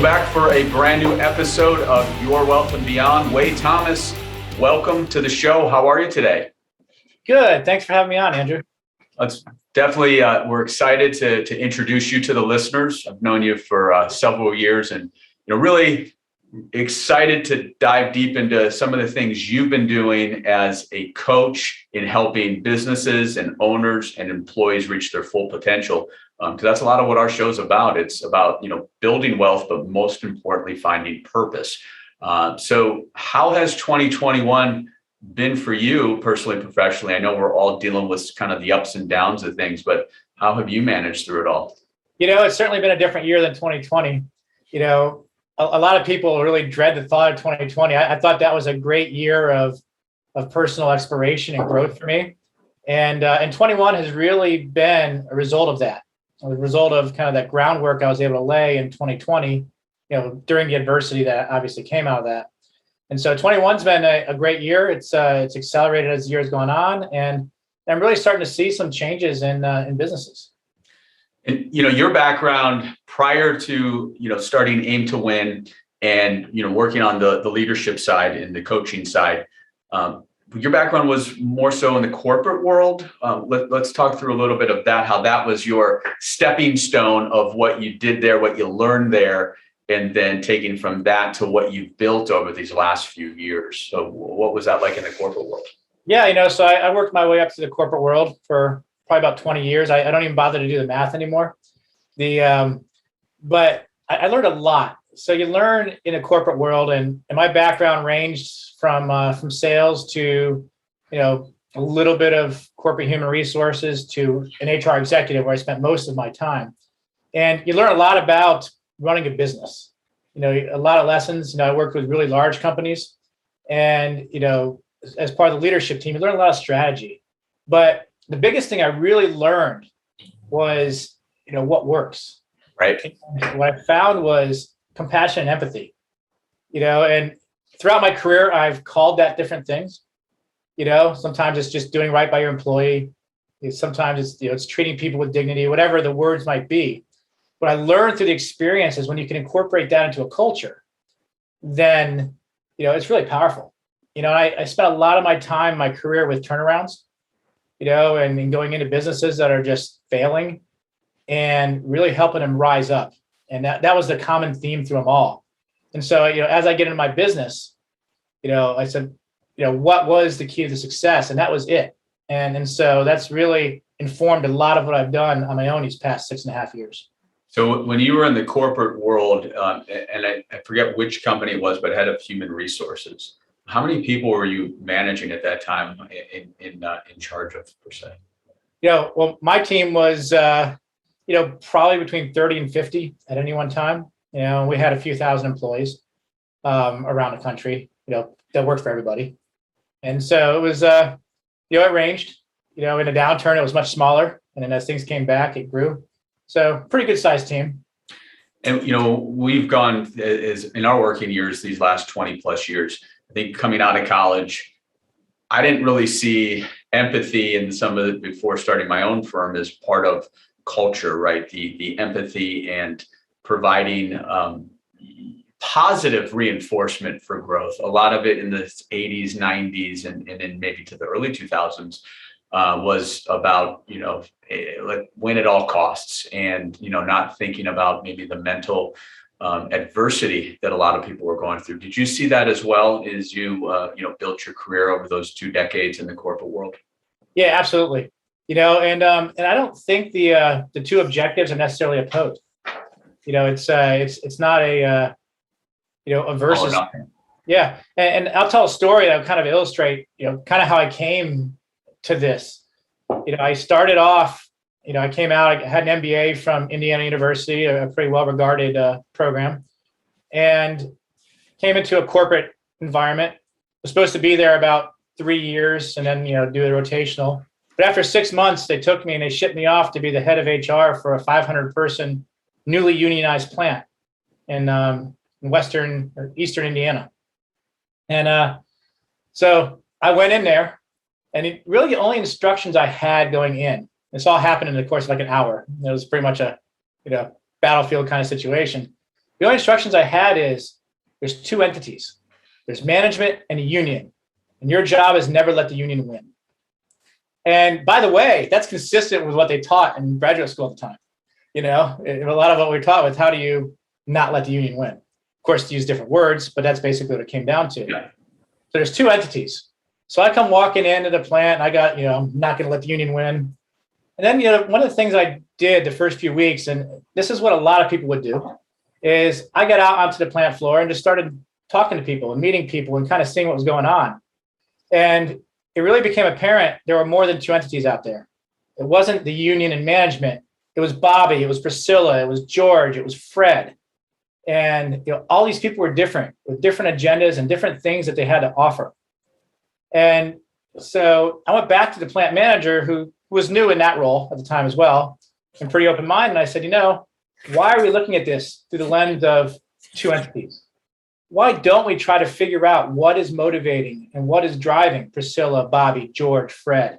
back for a brand new episode of Your Wealth and Beyond. Wade Thomas, welcome to the show. How are you today? Good. Thanks for having me on, Andrew. It's definitely, we're excited to introduce you to the listeners. I've known you for several years and really excited to dive deep into some of the things you've been doing as a coach in helping businesses and owners and employees reach their full potential. Because that's a lot of what our show's about. It's about, building wealth, but most importantly, finding purpose. So how has 2021 been for you personally, professionally? I know we're all dealing with kind of the ups and downs of things, but how have you managed through it all? It's certainly been a different year than 2020. A lot of people really dread the thought of 2020. I thought that was a great year of personal exploration and growth for me. And 21 has really been a result of that. A result of kind of that groundwork I was able to lay in 2020, during the adversity that obviously came out of that. And so 21's been a great year. It's accelerated as the year has gone on, and I'm really starting to see some changes in businesses. And your background prior to starting Aim to Win and working on the leadership side and the coaching side. Your background was more so in the corporate world. Let's talk through a little bit of that, how that was your stepping stone of what you did there, what you learned there, and then taking from that to what you've built over these last few years. So what was that like in the corporate world? Yeah, so I worked my way up to the corporate world for probably about 20 years. I don't even bother to do the math anymore. But I learned a lot. So you learn in a corporate world, and my background ranged from sales to, a little bit of corporate human resources to an HR executive where I spent most of my time. And you learn a lot about running a business, a lot of lessons. I worked with really large companies, and, as part of the leadership team, you learn a lot of strategy. But the biggest thing I really learned was, what works. Right. And what I found was compassion and empathy, and throughout my career, I've called that different things. Sometimes it's just doing right by your employee. Sometimes it's treating people with dignity, whatever the words might be. What I learned through the experience is when you can incorporate that into a culture, then, it's really powerful. I spent a lot of my time, my career with turnarounds, and going into businesses that are just failing and really helping them rise up. And that was the common theme through them all. And so, as I get into my business, I said, what was the key to success? And that was it. And so that's really informed a lot of what I've done on my own these past 6.5 years. So when you were in the corporate world, and I forget which company it was, but head of human resources, how many people were you managing at that time in charge of, per se? Well, my team was, probably between 30 and 50 at any one time. We had a few thousand employees around the country, that worked for everybody. And so it was, it ranged, in a downturn, it was much smaller. And then as things came back, it grew. So pretty good sized team. And, we've gone as in our working years, these last 20 plus years, I think coming out of college, I didn't really see empathy in some of it before starting my own firm as part of culture, right? The empathy and providing positive reinforcement for growth. A lot of it in the 80s, 90s, and then maybe to the early 2000s was about, win at all costs and, not thinking about maybe the mental adversity that a lot of people were going through. Did you see that as well as you, built your career over those 2 decades in the corporate world? Yeah, absolutely. And I don't think the two objectives are necessarily opposed. It's not a versus. Yeah. And I'll tell a story that will kind of illustrate, kind of how I came to this. I started off, I came out, I had an MBA from Indiana University, a pretty well-regarded program, and came into a corporate environment. Was supposed to be there about 3 years and then, do the rotational. But after 6 months, they took me and they shipped me off to be the head of HR for a 500-person newly unionized plant in Western or Eastern Indiana. And so I went in there, and really the only instructions I had going in, this all happened in the course of like an hour. It was pretty much a battlefield kind of situation. The only instructions I had is there's two entities. There's management and a union. And your job is never let the union win. And by the way, that's consistent with what they taught in graduate school at the time. A lot of what we taught was how do you not let the union win? Of course, to use different words, but that's basically what it came down to. Yeah. So there's two entities. So I come walking into the plant and I got, I'm not going to let the union win. And then, one of the things I did the first few weeks, and this is what a lot of people would do, is I got out onto the plant floor and just started talking to people and meeting people and kind of seeing what was going on. And it really became apparent there were more than two entities out there. It wasn't the union and management. It was Bobby, it was Priscilla, it was George, it was Fred. And all these people were different with different agendas and different things that they had to offer. And so I went back to the plant manager who was new in that role at the time as well, and pretty open-minded. And I said, why are we looking at this through the lens of two entities? Why don't we try to figure out what is motivating and what is driving Priscilla, Bobby, George, Fred,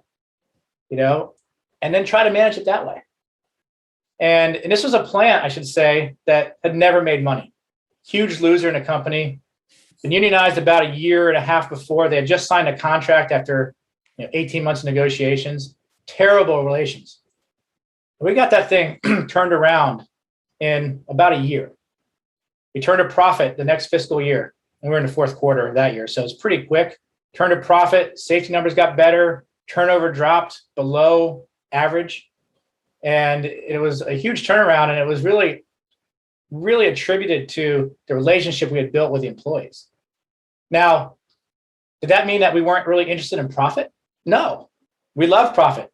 and then try to manage it that way. And this was a plant, I should say, that had never made money. Huge loser in a company. Been unionized about a year and a half before. They had just signed a contract after 18 months of negotiations. Terrible relations. We got that thing turned around in about a year. We turned a profit the next fiscal year, and we're in the fourth quarter of that year. So it's pretty quick. Turned a profit, safety numbers got better, turnover dropped below average. And it was a huge turnaround, and it was really, really attributed to the relationship we had built with the employees. Now, did that mean that we weren't really interested in profit? No, we love profit.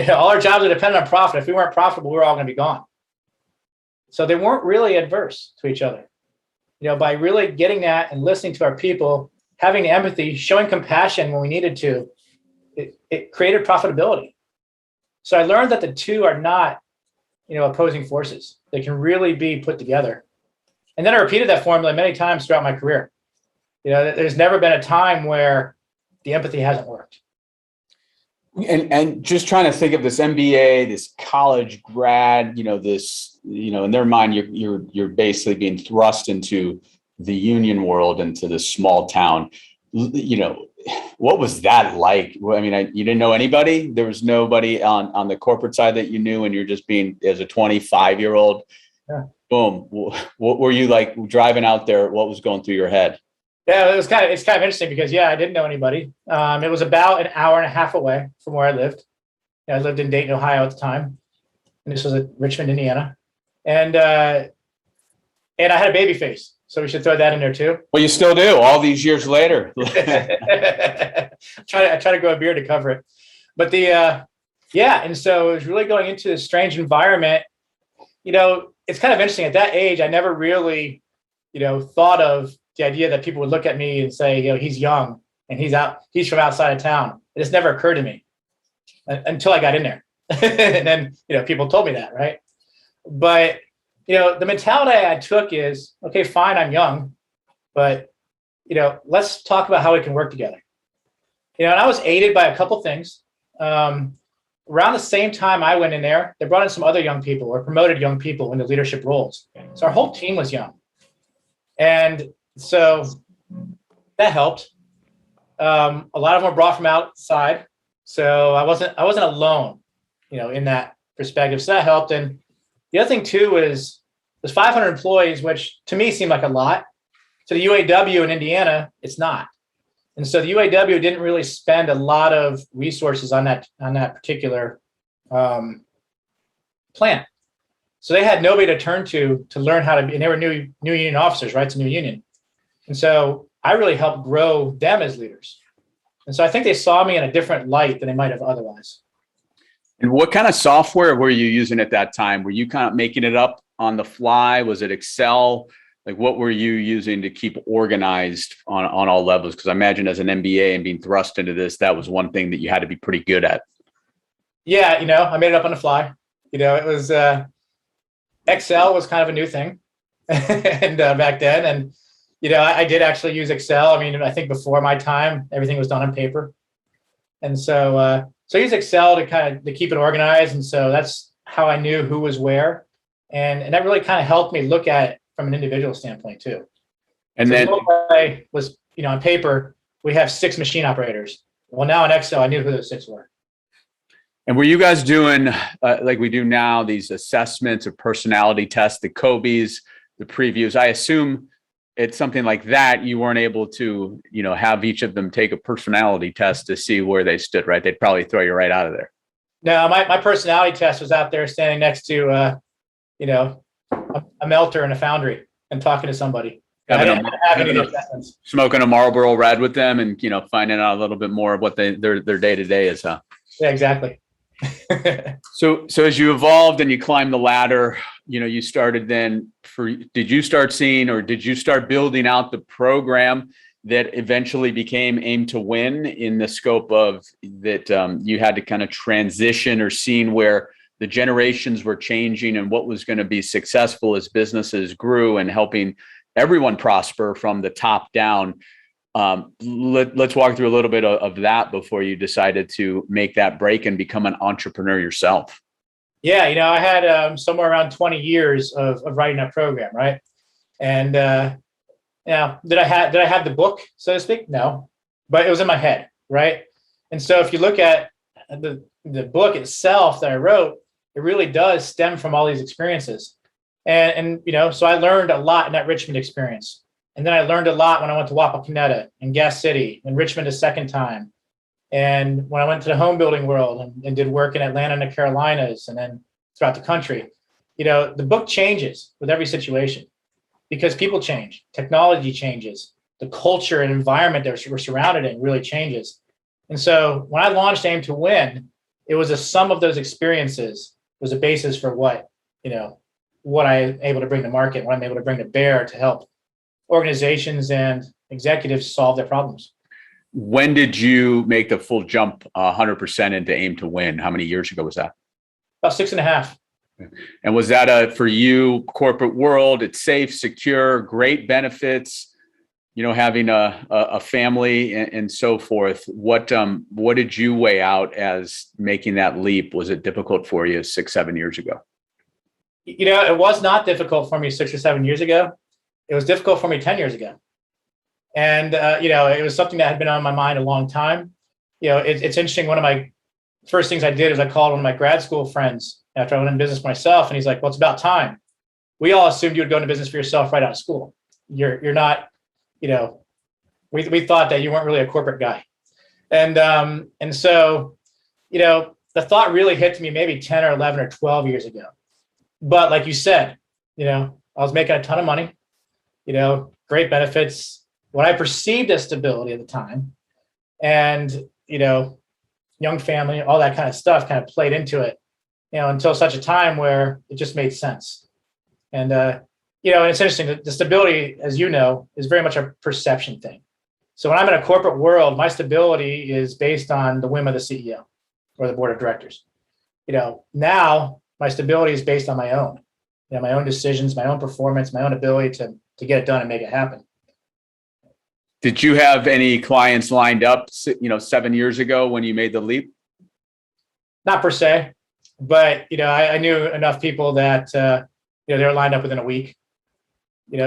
All our jobs are dependent on profit. If we weren't profitable, we were all going to be gone. So they weren't really adverse to each other. By really getting that and listening to our people, having the empathy, showing compassion when we needed to, it created profitability. So I learned that the two are not, opposing forces. They can really be put together. And then I repeated that formula many times throughout my career. There's never been a time where the empathy hasn't worked. And just trying to think of this MBA, this college grad, this, in their mind, you're basically being thrust into the union world, into this small town. What was that like? I mean, you didn't know anybody. There was nobody on the corporate side that you knew, and you're just being, as a 25-year-old. Yeah. Boom. What were you like driving out there? What was going through your head? Yeah, it's kind of interesting because, I didn't know anybody. It was about an hour and a half away from where I lived. I lived in Dayton, Ohio at the time, and this was at Richmond, Indiana. And I had a baby face, so we should throw that in there too. Well, you still do all these years later. I try to grow a beard to cover it. But and so it was really going into this strange environment. It's kind of interesting. At that age, I never really, thought of the idea that people would look at me and say, he's young and he's from outside of town. It just never occurred to me until I got in there. And then, people told me that, right? But, the mentality I took is, okay, fine, I'm young, but, let's talk about how we can work together. And I was aided by a couple things. Around the same time I went in there, they brought in some other young people or promoted young people into leadership roles. So our whole team was young. And so that helped. A lot of them were brought from outside. So I wasn't alone, in that perspective. So that helped. And the other thing too is there's 500 employees, which to me seemed like a lot. To the UAW in Indiana, it's not. And so the UAW didn't really spend a lot of resources on that particular plant. So they had nobody to turn to learn how to be, and they were new union officers, right? It's a new union. And so I really helped grow them as leaders. And so I think they saw me in a different light than they might have otherwise. And what kind of software were you using at that time? Were you kind of making it up on the fly? Was it Excel? Like, what were you using to keep organized on all levels? Because I imagine as an MBA and being thrust into this, that was one thing that you had to be pretty good at. Yeah, I made it up on the fly. It was Excel was kind of a new thing, and back then, and I did actually use Excel. I mean, I think before my time, everything was done on paper, and so I use Excel to keep it organized, and so that's how I knew who was where, and that really kind of helped me look at from an individual standpoint too. And so then the was, on paper, we have 6 machine operators. Well, now in Excel, I knew who those 6 were. And were you guys doing like we do now, these assessments or personality tests, the Kobe's, the previews? I assume it's something like that. You weren't able to, have each of them take a personality test to see where they stood, right? They'd probably throw you right out of there. No, my personality test was out there standing next to, a melter in a foundry and talking to somebody. I didn't have any assessments. Smoking a Marlboro Red with them and, finding out a little bit more of what their day-to-day is, huh? Yeah, exactly. So as you evolved and you climbed the ladder, you started then did you start seeing, or did you start building out the program that eventually became Aim to Win in the scope of that you had to kind of transition or seeing where the generations were changing and what was going to be successful as businesses grew and helping everyone prosper from the top down? Let's walk through a little bit of that before you decided to make that break and become an entrepreneur yourself. Yeah, I had somewhere around 20 years of writing that program, right? And did I have the book, so to speak? No, but it was in my head, right? And so if you look at the book itself that I wrote, it really does stem from all these experiences. And so I learned a lot in that Richmond experience. And then I learned a lot when I went to Wapakoneta and Gas City and Richmond a second time. And when I went to the home building world and did work in Atlanta and the Carolinas and then throughout the country, the book changes with every situation because people change, technology changes, the culture and environment that we're surrounded in really changes. And so when I launched Aim to Win, it was a sum of those experiences was a basis for what I'm able to bring to market, what I'm able to bring to bear to help organizations and executives solve their problems. When did you make the full jump 100% into Aim to Win? How many years ago was that? About 6.5. And was that for you, corporate world? It's safe, secure, great benefits, having a family and so forth. What did you weigh out as making that leap? Was it difficult for you 6-7 years ago? It was not difficult for me 6 or 7 years ago. It was difficult for me 10 years ago. And, it was something that had been on my mind a long time. It's interesting. One of my first things I did is I called one of my grad school friends after I went into business myself. And he's like, well, it's about time. We all assumed you would go into business for yourself right out of school. You're not, we thought that you weren't really a corporate guy. And so, the thought really hit me maybe 10 or 11 or 12 years ago. But like you said, I was making a ton of money, great benefits, what I perceived as stability at the time, and, young family, all that kind of stuff kind of played into it, until such a time where it just made sense. And, and it's interesting, the stability, as is very much a perception thing. So when I'm in a corporate world, my stability is based on the whim of the CEO or the board of directors. Now my stability is based on my own, my own decisions, my own performance, my own ability to get it done and make it happen. Did you have any clients lined up, 7 years ago when you made the leap? Not per se, but, I knew enough people that, they were lined up within a week,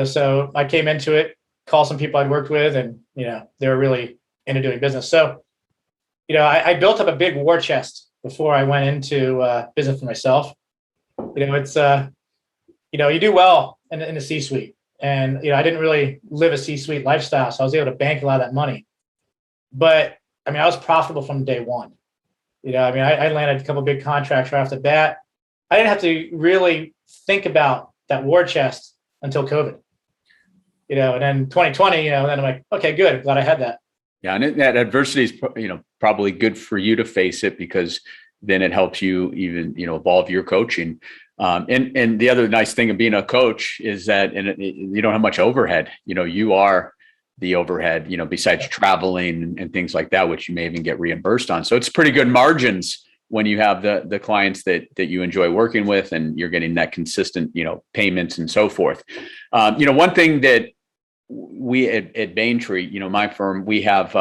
so I came into it, called some people I'd worked with, and, they were really into doing business. So, I built up a big war chest before I went into business for myself. It's, you do well in the C-suite. And, I didn't really live a C-suite lifestyle, so I was able to bank a lot of that money. But, I was profitable from day one. I landed a couple of big contracts right off the bat. I didn't have to really think about that war chest until COVID. And then 2020, then I'm like, okay, good. Glad I had that. Yeah. And that adversity is, probably good for you to face it, because then it helps you even, evolve your coaching. And the other nice thing of being a coach is that you don't have much overhead. You are the overhead, besides traveling and things like that, which you may even get reimbursed on. So it's pretty good margins when you have the clients that you enjoy working with, and you're getting that consistent, payments and so forth. One thing that we at Baintree, my firm, we have,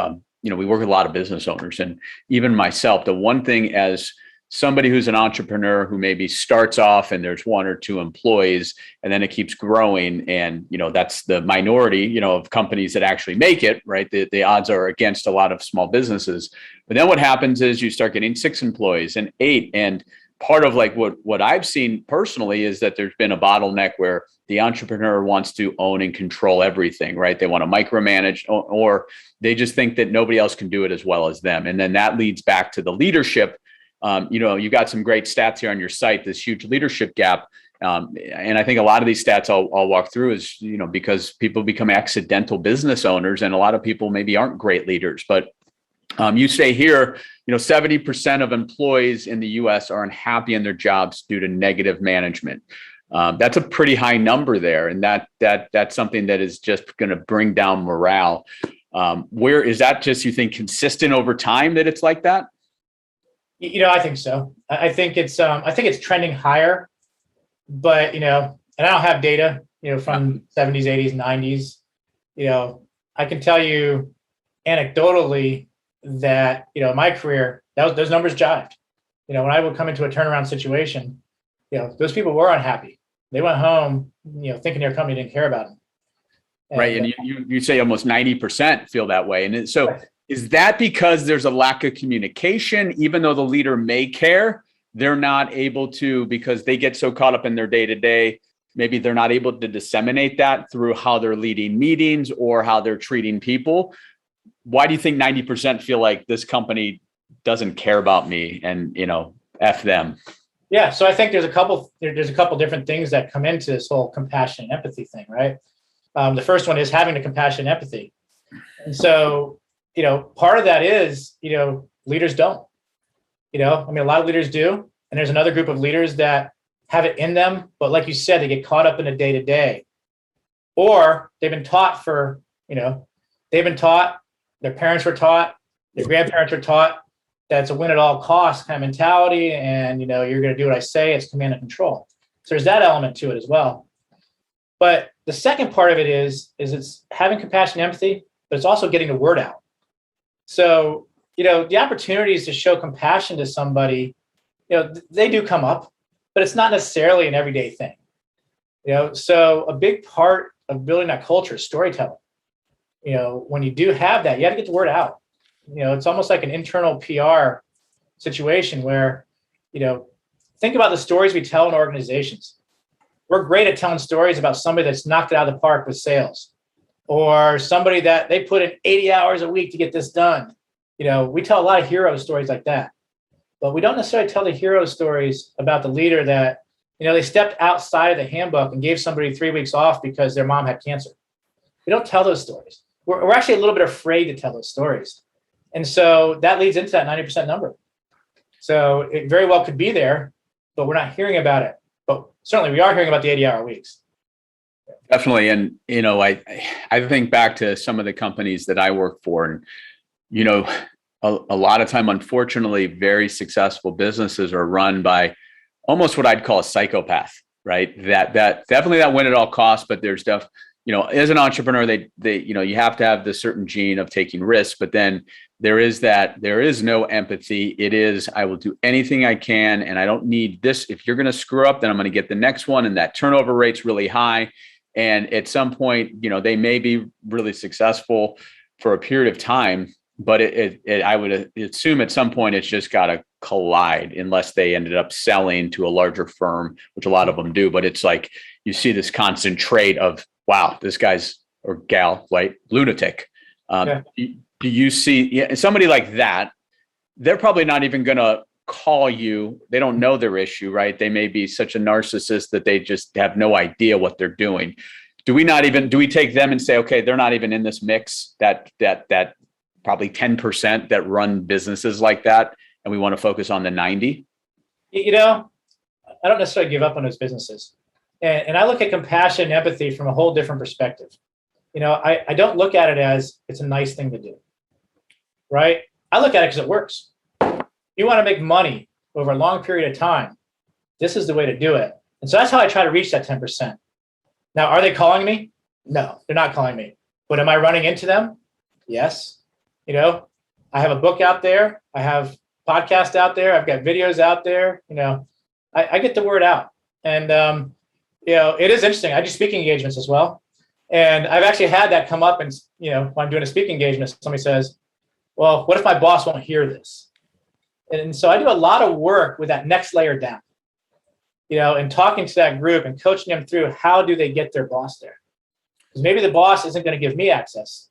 we work with a lot of business owners, and even myself, the one thing as somebody who's an entrepreneur who maybe starts off and there's one or two employees, and then it keeps growing. And, that's the minority, of companies that actually make it, right? The odds are against a lot of small businesses. But then what happens is you start getting 6 employees and 8. And part of like what I've seen personally is that there's been a bottleneck where the entrepreneur wants to own and control everything, right? They want to micromanage, or they just think that nobody else can do it as well as them. And then that leads back to the leadership. You got some great stats here on your site, this huge leadership gap. And I think a lot of these stats I'll walk through is, because people become accidental business owners, and a lot of people maybe aren't great leaders. But you say here, 70% of employees in the US are unhappy in their jobs due to negative management. That's a pretty high number there. And that's something that is just going to bring down morale. Where is that just, you think, consistent over time that it's like that? I think so. I think it's trending higher, but, and I don't have data, from 70s, 80s, 90s. I can tell you anecdotally that, in my career, those numbers jived. When I would come into a turnaround situation, those people were unhappy. They went home, thinking their company didn't care about them. Right. And you say almost 90% feel that way. And so is that because there's a lack of communication, even though the leader may care, they're not able to, because they get so caught up in their day to day, maybe they're not able to disseminate that through how they're leading meetings or how they're treating people? Why do you think 90% feel like this company doesn't care about me and, F them? Yeah. So I think there's a couple different things that come into this whole compassion and empathy thing, right? The first one is having the compassion and empathy. And so, part of that is, leaders don't, a lot of leaders do. And there's another group of leaders that have it in them. But like you said, they get caught up in the day to day, or they've been taught their parents were taught, their grandparents were taught that it's a win at all costs kind of mentality. And, you're going to do what I say. It's command and control. So there's that element to it as well. But the second part of it is it's having compassion and empathy, but it's also getting the word out. So, the opportunities to show compassion to somebody, they do come up, but it's not necessarily an everyday thing. So a big part of building that culture is storytelling. When you do have that, you have to get the word out. It's almost like an internal PR situation where, think about the stories we tell in organizations. We're great at telling stories about somebody that's knocked it out of the park with sales, or somebody that they put in 80 hours a week to get this done. We tell a lot of hero stories like that, but we don't necessarily tell the hero stories about the leader that, they stepped outside of the handbook and gave somebody 3 weeks off because their mom had cancer. We don't tell those stories. We're actually a little bit afraid to tell those stories. And so that leads into that 90% number. So it very well could be there, but we're not hearing about it. But certainly we are hearing about the 80-hour weeks. Definitely. And, I think back to some of the companies that I work for, and, a lot of time, unfortunately, very successful businesses are run by almost what I'd call a psychopath, right? That definitely that win at all costs, but there's stuff, as an entrepreneur, they you have to have this certain gene of taking risks, but then there is no empathy. It is, I will do anything I can, and I don't need this. If you're going to screw up, then I'm going to get the next one. And that turnover rate's really high. And at some point, they may be really successful for a period of time, but I would assume at some point it's just got to collide unless they ended up selling to a larger firm, which a lot of them do. But it's like you see this constant trait of, wow, this guy's or gal, right, lunatic. Yeah. Do you see somebody like that? They're probably not even going to call you. They don't know their issue, right? They may be such a narcissist that they just have no idea what they're doing. Do we take them and say, okay, they're not even in this mix, that probably 10% that run businesses like that, and we want to focus on the 90? I don't necessarily give up on those businesses. And I look at compassion and empathy from a whole different perspective. I don't look at it as it's a nice thing to do, right? I look at it because it works. You want to make money over a long period of time, this is the way to do it. And so that's how I try to reach that 10%. Now, are they calling me? No, they're not calling me. But am I running into them? Yes. I have a book out there. I have podcasts out there. I've got videos out there. I get the word out. And, it is interesting. I do speaking engagements as well. And I've actually had that come up and, when I'm doing a speaking engagement, somebody says, well, what if my boss won't hear this? And so I do a lot of work with that next layer down, and talking to that group and coaching them through how do they get their boss there? Because maybe the boss isn't going to give me access,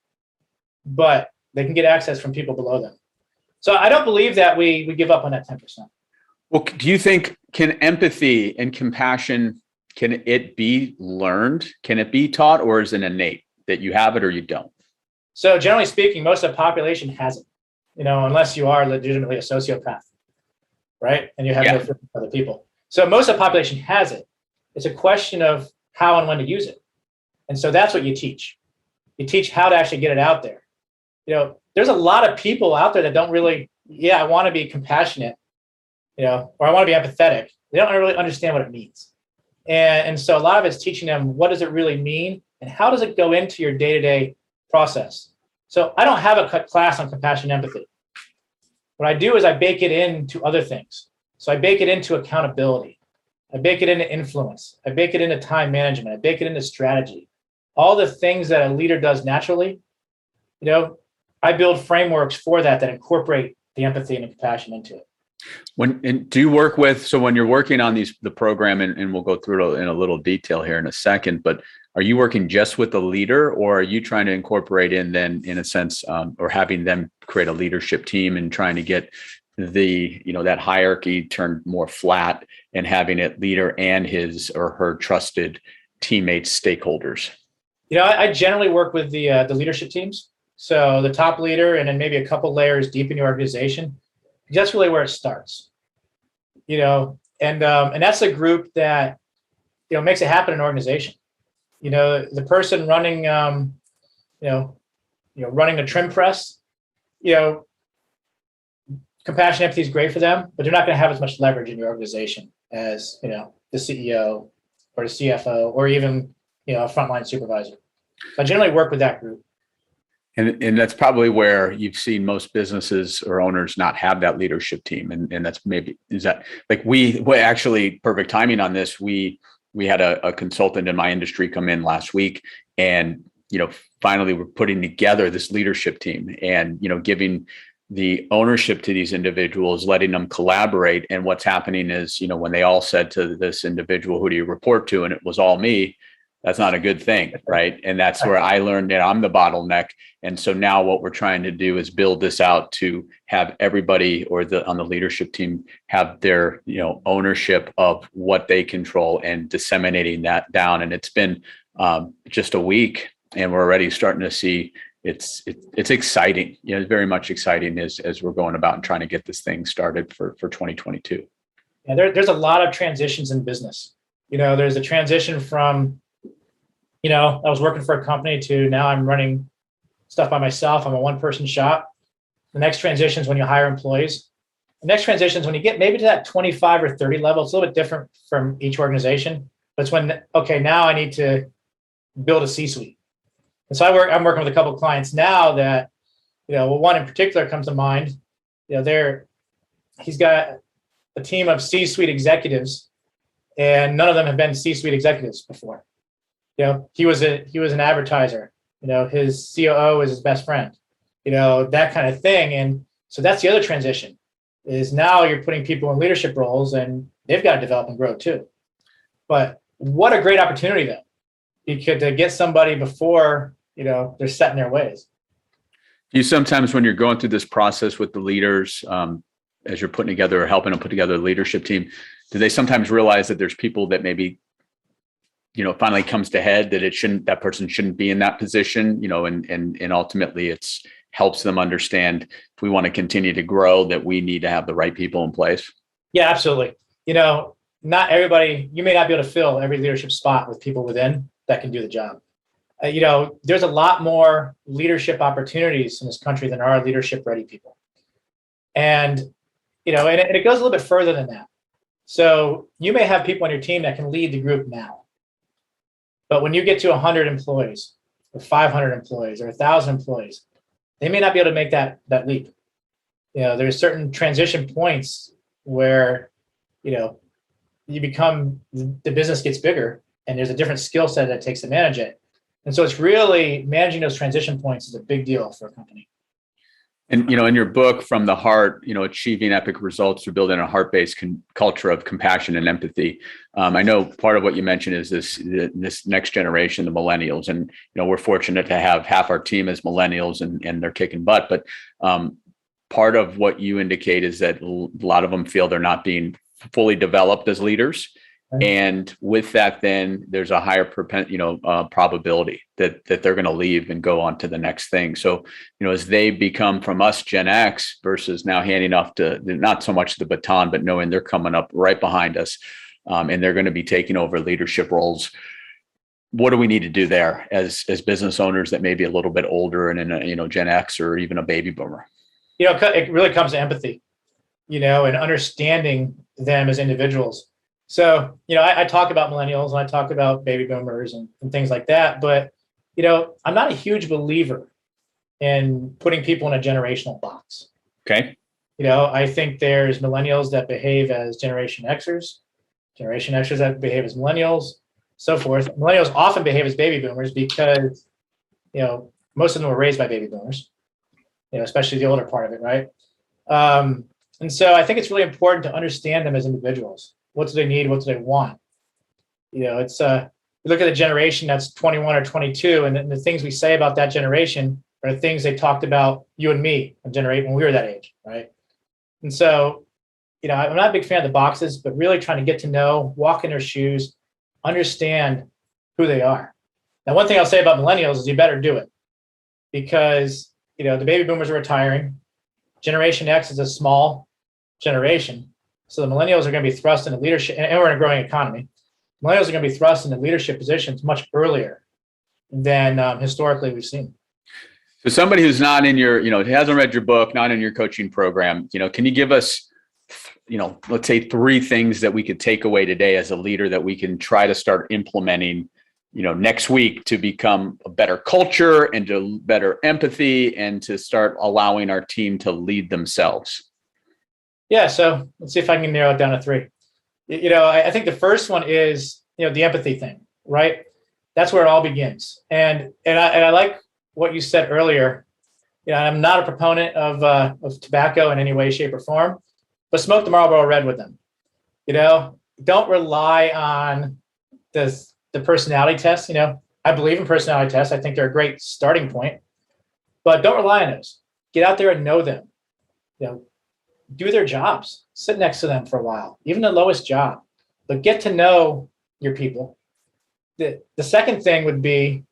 but they can get access from people below them. So I don't believe that we give up on that 10%. Well, do you think, can empathy and compassion, can it be learned? Can it be taught, or is it innate that you have it or you don't? So generally speaking, most of the population has it, unless you are legitimately a sociopath, right? And you have no fear for other people. So most of the population has it. It's a question of how and when to use it. And so that's what you teach. You teach how to actually get it out there. There's a lot of people out there that don't really, I want to be compassionate, or I want to be empathetic. They don't really understand what it means. And so a lot of it's teaching them, what does it really mean? And how does it go into your day-to-day process? So I don't have a class on compassion and empathy. What I do is I bake it into other things. So I bake it into accountability. I bake it into influence. I bake it into time management. I bake it into strategy. All the things that a leader does naturally, I build frameworks for that incorporate the empathy and the compassion into it. Do you work with, so when you're working on the program, and we'll go through it in a little detail here in a second, but are you working just with the leader, or are you trying to incorporate in then, in a sense, or having them create a leadership team and trying to get that hierarchy turned more flat and having it leader and his or her trusted teammates, stakeholders? I generally work with the leadership teams. So the top leader, and then maybe a couple layers deep in your organization. That's really where it starts, and that's a group that, makes it happen in an organization. The person running, running a trim press, compassion, empathy is great for them, but they're not going to have as much leverage in your organization as, the CEO or the CFO or even, a frontline supervisor. So I generally work with that group. And that's probably where you've seen most businesses or owners not have that leadership team. And that's maybe, is that like we actually, perfect timing on this. We had a consultant in my industry come in last week, and, finally we're putting together this leadership team and, giving the ownership to these individuals, letting them collaborate. And what's happening is, when they all said to this individual, who do you report to? And it was all me. That's not a good thing, right? And that's where I learned that I'm the bottleneck. And so now what we're trying to do is build this out to have everybody on the leadership team have their, ownership of what they control and disseminating that down. And it's been just a week, and we're already starting to see it's exciting. It's very much exciting as we're going about and trying to get this thing started for 2022. Yeah, there's a lot of transitions in business. There's a transition from, I was working for a company to now I'm running stuff by myself. I'm a one-person shop. The next transition is when you hire employees. The next transition is when you get maybe to that 25 or 30 level. It's a little bit different from each organization, but it's when, okay, now I need to build a C-suite. And so I'm working with a couple of clients now that, one in particular comes to mind. He's got a team of C-suite executives, and none of them have been C-suite executives before. He was an advertiser. His COO is his best friend. That kind of thing. And so that's the other transition. Is now you're putting people in leadership roles, and they've got to develop and grow too. But what a great opportunity though, because to get somebody before they're set in their ways. You sometimes, when you're going through this process with the leaders, as you're putting together or helping them put together a leadership team, do they sometimes realize that there's people that maybe finally comes to head that that person shouldn't be in that position, and ultimately it's helps them understand, if we want to continue to grow, that we need to have the right people in place? Yeah, absolutely. Not everybody, you may not be able to fill every leadership spot with people within that can do the job. There's a lot more leadership opportunities in this country than there are leadership ready people. And, and it goes a little bit further than that. So you may have people on your team that can lead the group now. But when you get to 100 employees or 500 employees or 1,000 employees, they may not be able to make that leap. there's certain transition points where, you become, the business gets bigger and there's a different skill set that it takes to manage it. And so it's really managing those transition points is a big deal for a company. And, in your book, From the Heart, achieving epic results through building a heart-based culture of compassion and empathy. I know part of what you mentioned is this next generation, the millennials. And, we're fortunate to have half our team as millennials and they're kicking butt. But part of what you indicate is that a lot of them feel they're not being fully developed as leaders. And with that, then there's a higher probability that they're going to leave and go on to the next thing. So, as they become from us Gen X versus now handing off to not so much the baton, but knowing they're coming up right behind us and they're going to be taking over leadership roles. What do we need to do there as business owners that may be a little bit older and in a, Gen X or even a baby boomer? It really comes to empathy, and understanding them as individuals. So, I talk about millennials and I talk about baby boomers and things like that. But, I'm not a huge believer in putting people in a generational box. Okay. I think there's millennials that behave as Generation Xers that behave as millennials, so forth. Millennials often behave as baby boomers because, most of them were raised by baby boomers, especially the older part of it, right? And so I think it's really important to understand them as individuals. What do they need? What do they want? It's you look at the generation that's 21 or 22, and the things we say about that generation are things they talked about you and me when we were that age, right? And so, I'm not a big fan of the boxes, but really trying to get to know, walk in their shoes, understand who they are. Now, one thing I'll say about millennials is you better do it because, the baby boomers are retiring. Generation X is a small generation. So the millennials are going to be thrust into leadership, and we're in a growing economy. Millennials are going to be thrust into leadership positions much earlier than historically we've seen. So somebody who's not in your, hasn't read your book, not in your coaching program, can you give us, let's say 3 things that we could take away today as a leader that we can try to start implementing, next week to become a better culture and to better empathy and to start allowing our team to lead themselves? Yeah, so let's see if I can narrow it down to 3. I think the first one is, the empathy thing, right? That's where it all begins. And I like what you said earlier. I'm not a proponent of tobacco in any way, shape, or form, but smoke the Marlboro Red with them. Don't rely on the personality tests. I believe in personality tests. I think they're a great starting point, but don't rely on those. Get out there and know them. Do their jobs, sit next to them for a while, even the lowest job, but get to know your people. The second thing would be,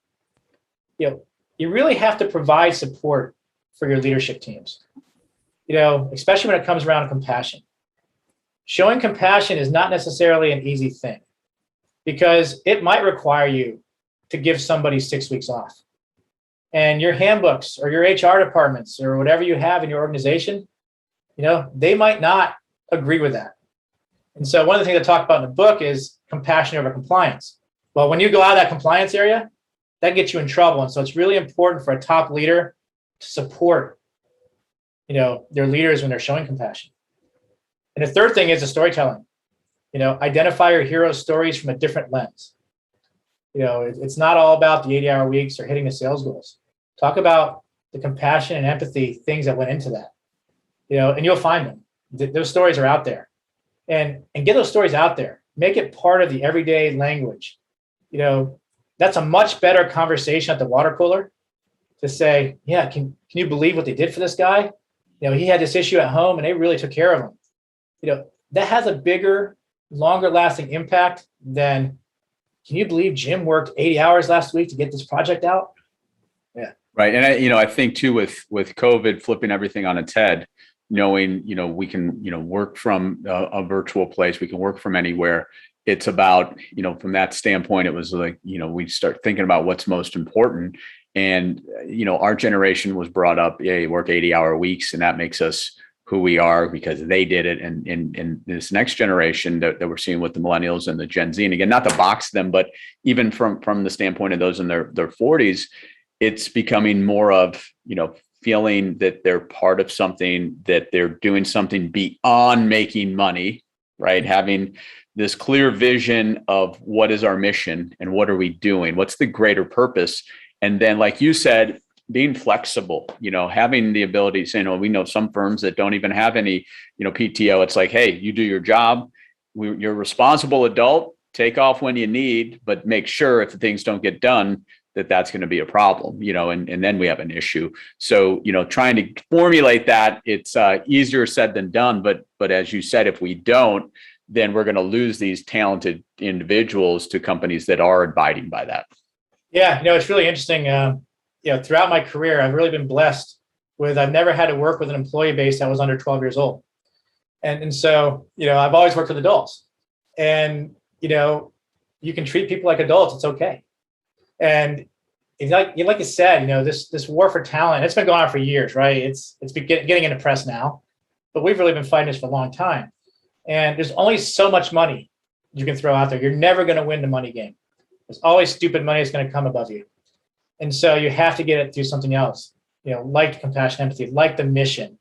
you really have to provide support for your leadership teams, especially when it comes around compassion. Showing compassion is not necessarily an easy thing because it might require you to give somebody 6 weeks off. And your handbooks or your HR departments or whatever you have in your organization, they might not agree with that. And so one of the things I talk about in the book is compassion over compliance. Well, when you go out of that compliance area, that gets you in trouble. And so it's really important for a top leader to support, their leaders when they're showing compassion. And the third thing is the storytelling. Identify your hero stories from a different lens. It's not all about the 80-hour weeks or hitting the sales goals. Talk about the compassion and empathy things that went into that. And you'll find them. Those stories are out there, and get those stories out there. Make it part of the everyday language. That's a much better conversation at the water cooler to say, yeah, can you believe what they did for this guy? He had this issue at home and they really took care of him. That has a bigger, longer lasting impact than, can you believe Jim worked 80 hours last week to get this project out? Yeah. Right. And I think too, with COVID flipping everything on its head, knowing, we can, work from a virtual place, we can work from anywhere. It's about, from that standpoint, it was like, we start thinking about what's most important. And, our generation was brought up, yeah, you work 80-hour weeks and that makes us who we are because they did it. And this next generation that we're seeing with the millennials and the Gen Z, and again, not to box them, but even from the standpoint of those in their 40s, it's becoming more of, feeling that they're part of something, that they're doing something beyond making money, right? Having this clear vision of what is our mission and what are we doing? What's the greater purpose? And then, like you said, being flexible, having the ability to say, no, we know some firms that don't even have any, PTO. It's like, hey, you do your job. You're a responsible adult. Take off when you need, but make sure if things don't get done, that's going to be a problem, and then we have an issue. So, trying to formulate that, it's easier said than done. But as you said, if we don't, then we're going to lose these talented individuals to companies that are abiding by that. Yeah, it's really interesting. Throughout my career, I've really been blessed with, I've never had to work with an employee base that was under 12 years old. And so, I've always worked with adults, and, you can treat people like adults. It's okay. And it's like you said, this war for talent, it's been going on for years, right? It's been getting in the press now, but we've really been fighting this for a long time. And there's only so much money you can throw out there. You're never going to win the money game. There's always stupid money that's going to come above you. And so you have to get it through something else, like compassion, empathy, like the mission.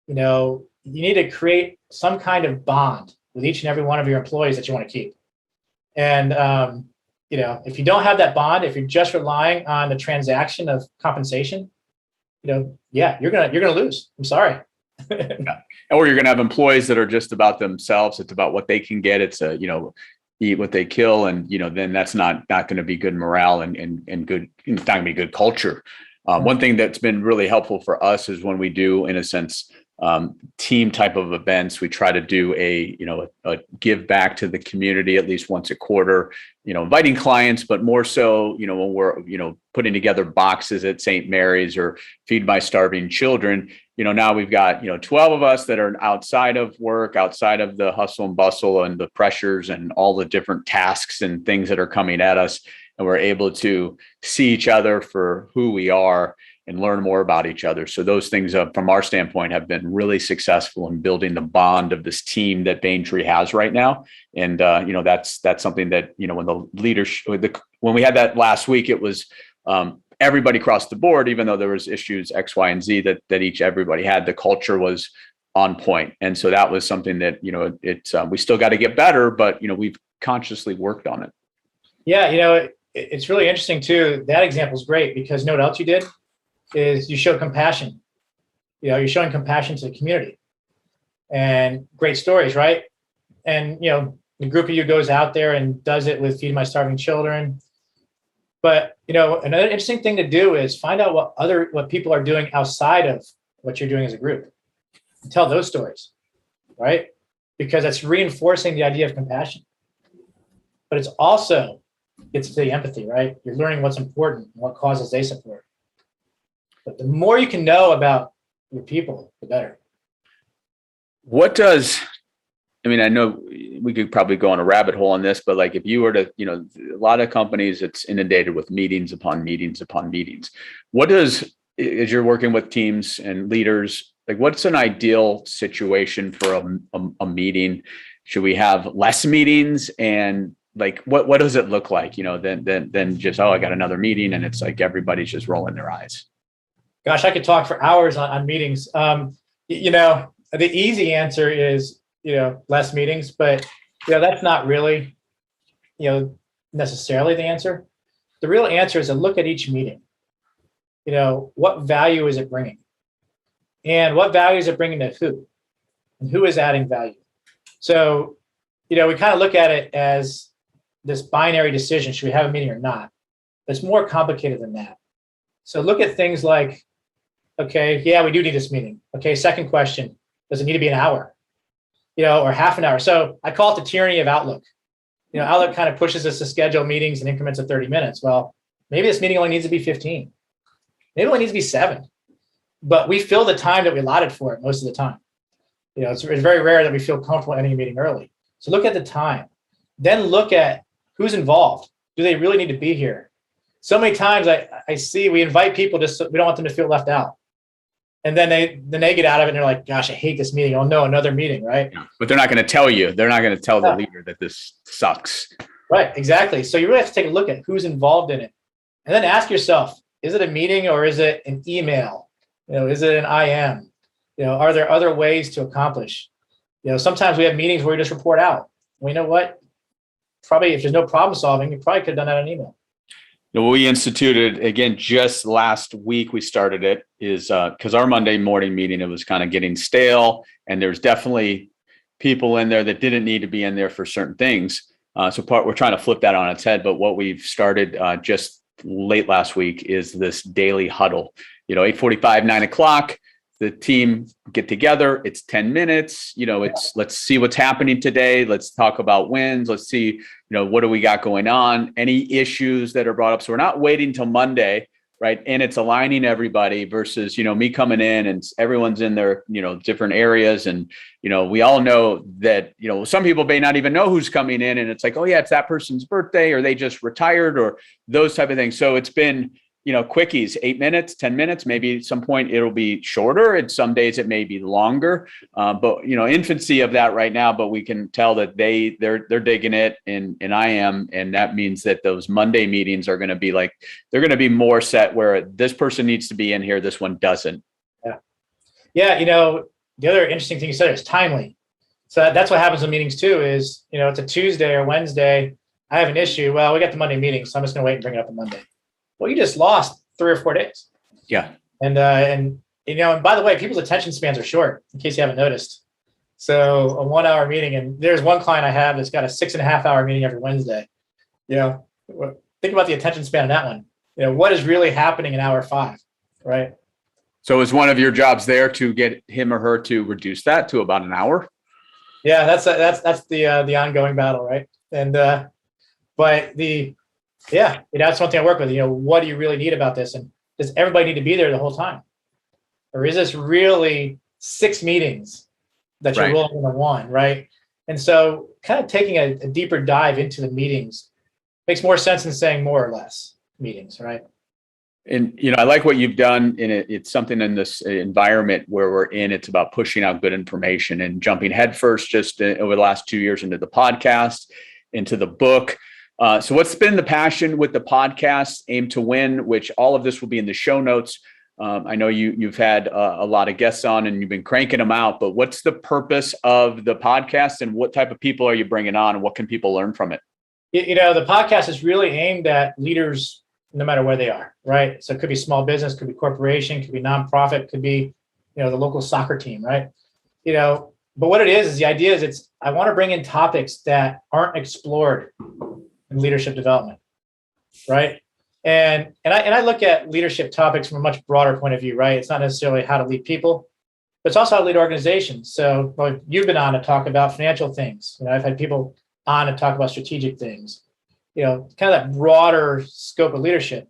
You need to create some kind of bond with each and every one of your employees that you want to keep. And, if you don't have that bond, if you're just relying on the transaction of compensation, you're gonna lose. I'm sorry. Yeah. Or you're gonna have employees that are just about themselves. It's about what they can get. It's eat what they kill, and then that's not going to be good morale and good. It's not going to be good culture. One thing that's been really helpful for us is when we do, in a sense, team type of events, we try to do a give back to the community at least once a quarter, inviting clients, but more so, when we're, putting together boxes at St. Mary's or Feed My Starving Children, now we've got, 12 of us that are outside of work, outside of the hustle and bustle and the pressures and all the different tasks and things that are coming at us. And we're able to see each other for who we are and learn more about each other. So those things, from our standpoint, have been really successful in building the bond of this team that Baintree has right now. And that's something that when the leadership, when we had that last week, it was everybody across the board. Even though there was issues X, Y, and Z that everybody had, the culture was on point. And so that was something that we still got to get better, but we've consciously worked on it. Yeah, it's really interesting too. That example is great because what else you did is you show compassion. You're showing compassion to the community, and great stories, right? And the group of you goes out there and does it with Feed My Starving Children. But another interesting thing to do is find out what people are doing outside of what you're doing as a group, and tell those stories, right? Because that's reinforcing the idea of compassion. But it's the empathy, right? You're learning what's important and what causes they support. But the more you can know about your people, the better. I know we could probably go on a rabbit hole on this, but like if you were to, a lot of companies, it's inundated with meetings upon meetings upon meetings. As you're working with teams and leaders, like what's an ideal situation for a meeting? Should we have less meetings? And like, what does it look like, than just, I got another meeting and it's like everybody's just rolling their eyes? Gosh, I could talk for hours on meetings. The easy answer is, less meetings, but, that's not really, necessarily the answer. The real answer is to look at each meeting. What value is it bringing? And what value is it bringing to who? And who is adding value? So, we kind of look at it as this binary decision. Should we have a meeting or not? It's more complicated than that. So look at things like, okay, yeah, we do need this meeting. Okay, second question, does it need to be an hour? Or half an hour? So I call it the tyranny of Outlook. Outlook kind of pushes us to schedule meetings in increments of 30 minutes. Well, maybe this meeting only needs to be 15. Maybe it only needs to be 7. But we fill the time that we allotted for it most of the time. It's very rare that we feel comfortable ending a meeting early. So look at the time. Then look at who's involved. Do they really need to be here? So many times I see we invite people just so we don't want them to feel left out. And then they get out of it and they're like, gosh, I hate this meeting. Oh no, another meeting, right? Yeah, but they're not going to tell you. They're not going to tell the leader that this sucks. Right, exactly. So you really have to take a look at who's involved in it. And then ask yourself, is it a meeting or is it an email Is it an I am? Are there other ways to accomplish? Sometimes we have meetings where we just report out. Well, you know what? Probably if there's no problem solving, you probably could have done that in an email. We instituted, again, just last week, we started it is because our Monday morning meeting, it was kind of getting stale, and there's definitely people in there that didn't need to be in there for certain things. We're trying to flip that on its head. But what we've started just late last week is this daily huddle, 8:45, 9:00, the team get together. It's 10 minutes, let's see what's happening today. Let's talk about wins. Let's see, what do we got going on? Any issues that are brought up. So we're not waiting till Monday, right? And it's aligning everybody versus, me coming in and everyone's in their, different areas. And, we all know that, some people may not even know who's coming in, and it's like, oh yeah, it's that person's birthday, or they just retired, or those type of things. So it's been, quickies, 8 minutes, 10 minutes, maybe at some point it'll be shorter, and some days it may be longer. But infancy of that right now, but we can tell that they're digging it, and I am. And that means that those Monday meetings are going to be they're going to be more set where this person needs to be in here, this one doesn't. Yeah. The other interesting thing you said is timely. So that's what happens in meetings too, is, it's a Tuesday or Wednesday. I have an issue. Well, we got the Monday meeting, so I'm just going to wait and bring it up on Monday. Well, you just lost 3 or 4 days. Yeah. And by the way, people's attention spans are short, in case you haven't noticed. So a 1 hour meeting, and there's one client I have that's got a 6.5 hour meeting every Wednesday. Think about the attention span of that one. What is really happening in hour 5, right? So is one of your jobs there to get him or her to reduce that to about an hour? Yeah, that's the ongoing battle, right? And that's one thing I work with. What do you really need about this? And does everybody need to be there the whole time? Or is this really 6 meetings that you're rolling into one, right? And so kind of taking a deeper dive into the meetings makes more sense than saying more or less meetings, right? And, I like what you've done in it. It's something in this environment where we're in. It's about pushing out good information and jumping headfirst just over the last 2 years into the podcast, into the book. So what's been the passion with the podcast, Aim to Win, which all of this will be in the show notes. I know you've had a lot of guests on and you've been cranking them out, but what's the purpose of the podcast, and what type of people are you bringing on, and what can people learn from it? The podcast is really aimed at leaders, no matter where they are, right? So it could be small business, could be corporation, could be nonprofit, could be, the local soccer team, right? But what it is the idea is I want to bring in topics that aren't explored in leadership development, right? And I look at leadership topics from a much broader point of view, right? It's not necessarily how to lead people, but it's also how to lead organizations. So you've been on to talk about financial things. I've had people on to talk about strategic things. Kind of that broader scope of leadership.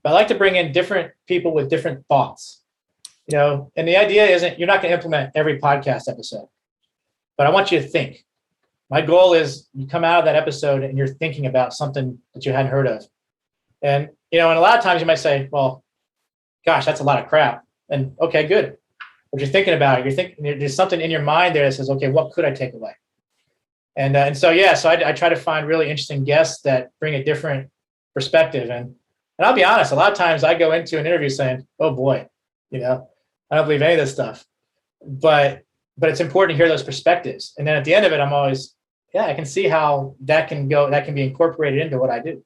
But I like to bring in different people with different thoughts, and the idea isn't you're not going to implement every podcast episode, but I want you to think. My goal is you come out of that episode and you're thinking about something that you hadn't heard of. And, and a lot of times you might say, well, gosh, that's a lot of crap. And okay, good. But you're thinking about it. You're thinking there's something in your mind there that says, okay, what could I take away? And so I try to find really interesting guests that bring a different perspective. And I'll be honest, a lot of times I go into an interview saying, oh boy, I don't believe any of this stuff. But it's important to hear those perspectives. And then at the end of it, I'm always, I can see how that can be incorporated into what I do.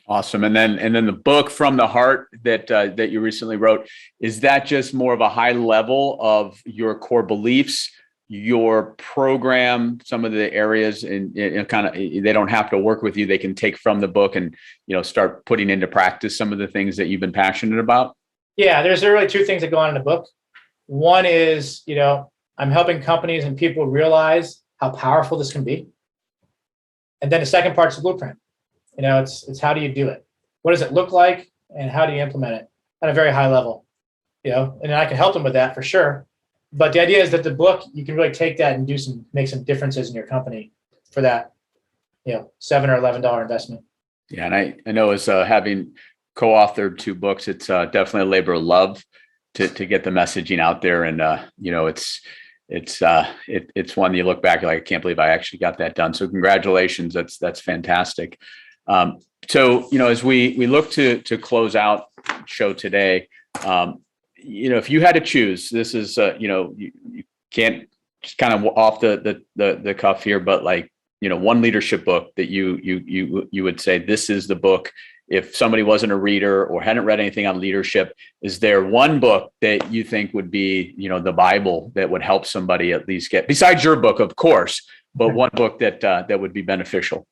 Awesome. And then the book From the Heart that you recently wrote, is that just more of a high level of your core beliefs, your program, some of the areas, and kind of, they don't have to work with you. They can take from the book and, start putting into practice some of the things that you've been passionate about? Yeah, there's really 2 things that go on in the book. One is, I'm helping companies and people realize how powerful this can be. And then the second part's the blueprint. It's how do you do it? What does it look like? And how do you implement it at a very high level? And I can help them with that for sure. But the idea is that the book, you can really take that and make some differences in your company for that, $7 or $11 investment. Yeah. And I know as having co-authored 2 books, it's definitely a labor of love to get the messaging out there. And, it's one you look back, you're like, I can't believe I actually got that done. So congratulations. That's fantastic. So, as we look to close out show today, if you had to choose, this is, you can't just kind of off the cuff here, but like, one leadership book that you would say, this is the book. If somebody wasn't a reader or hadn't read anything on leadership, is there one book that you think would be, the Bible that would help somebody at least get, besides your book, of course, but one book that would be beneficial?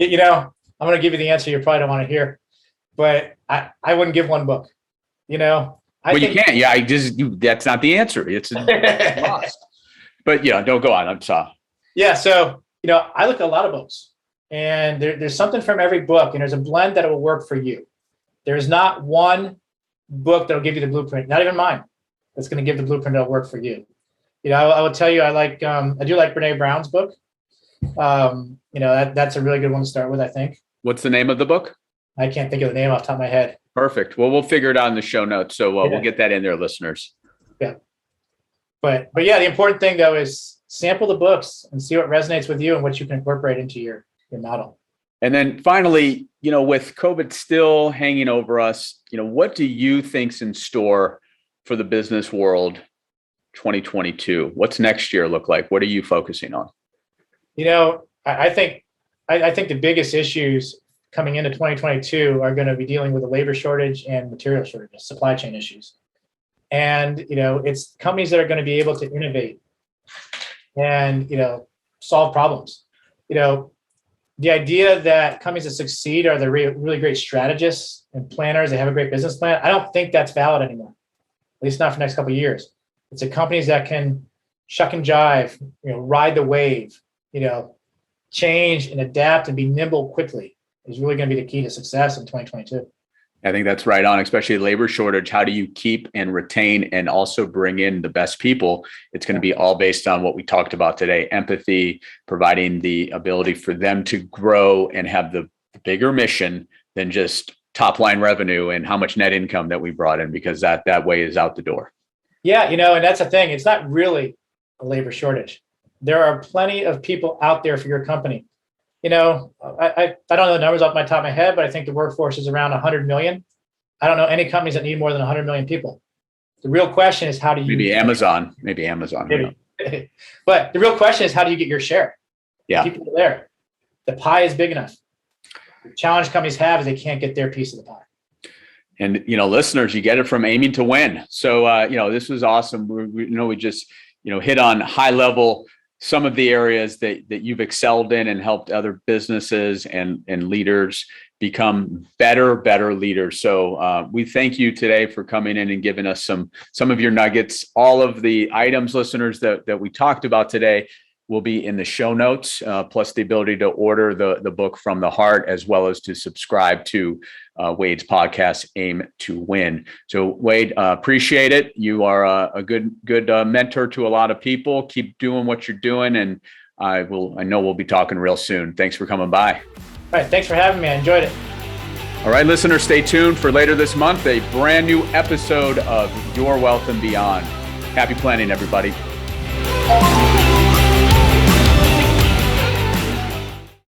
I'm going to give you the answer you probably don't want to hear, but I wouldn't give one book. You can't. Yeah, that's not the answer. It's lost. But don't go on. I'm sorry. Yeah. So, I look at a lot of books. And there's something from every book, and there's a blend that will work for you. There's not one book that'll give you the blueprint, not even mine, that's going to give the blueprint that'll work for you. I will tell you, I do like Brene Brown's book. That's a really good one to start with, I think. What's the name of the book? I can't think of the name off the top of my head. Perfect. Well, we'll figure it out in the show notes. So we'll get that in there, listeners. Yeah. But yeah, the important thing though is sample the books and see what resonates with you and what you can incorporate into your model. And then finally, with COVID still hanging over us, what do you think's in store for the business world 2022? What's next year look like? What are you focusing on? I think the biggest issues coming into 2022 are going to be dealing with the labor shortage and material shortage, supply chain issues. And, it's companies that are going to be able to innovate and, solve problems. The idea that companies that succeed are the really great strategists and planners, they have a great business plan, I don't think that's valid anymore, at least not for the next couple of years. It's the companies that can shuck and jive, ride the wave, change and adapt and be nimble quickly is really going to be the key to success in 2022. I think that's right on, especially labor shortage. How do you keep and retain and also bring in the best people? It's going to be all based on what we talked about today, empathy, providing the ability for them to grow and have the bigger mission than just top line revenue and how much net income that we brought in, because that way is out the door. Yeah, and that's the thing. It's not really a labor shortage. There are plenty of people out there for your company. I don't know the numbers off my top of my head, but I think the workforce is around 100 million. I don't know any companies that need more than 100 million people. The real question is how do you... Maybe Amazon. Maybe. But the real question is how do you get your share? Yeah. People are there. The pie is big enough. The challenge companies have is they can't get their piece of the pie. And, listeners, you get it from aiming to win. So, this was awesome. We just, hit on high level some of the areas that you've excelled in and helped other businesses and leaders become better leaders. So we thank you today for coming in and giving us some of your nuggets. All of the items, listeners, that we talked about today will be in the show notes, plus the ability to order the book from the heart, as well as to subscribe to Wade's podcast, Aim to Win. So Wade, appreciate it. You are a good mentor to a lot of people. Keep doing what you're doing. And I know we'll be talking real soon. Thanks for coming by. All right. Thanks for having me. I enjoyed it. All right, listeners, stay tuned for later this month, a brand new episode of Your Wealth and Beyond. Happy planning, everybody.